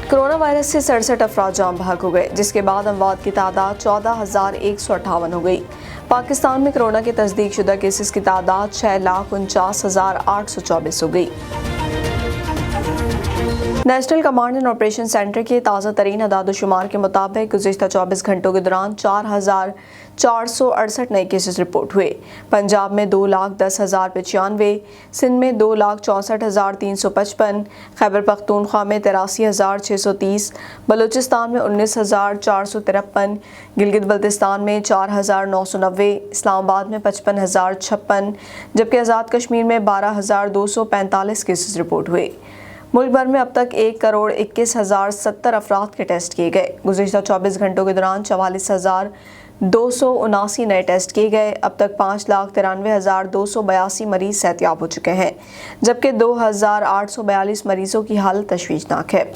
Corona virus से 67 अफराद जान बहक हो गए, जिसके बाद अमवात की तादाद 14,158 हो गई। पाकिस्तान में कोरोना के तस्दीक शुदा केसेस की तादाद 6,49,824 हो गई। National command and operation centre के ताज़ा तरीन अदाद-ओ-शुमार के मुताबिक गुज़िश्ता 24 घंटों के दौरान 4,468 नए केसेस रिपोर्ट हुए। पंजाब में 2,10,095, सिंध में 2,64,355, खैबर पख्तूनख्वा में 83,630, बलूचिस्तान में 19,453, गिलगित बल्तिस्तान में 4,990, इस्लामाबाद में 55,056, जबकि आज़ाद कश्मीर में 12,245 केसेस रिपोर्ट हुए। मुल्क भर में अब तक 1,21,070 अफराद के टेस्ट किए गए। गुज़िश्ता 24 घंटों के दौरान 44,279 नए टेस्ट किए गए। अब तक 5,93,282 मरीज सेहतियाब हो चुके हैं, जबकि 2,842 मरीजों की हालत तशवीशनाक है।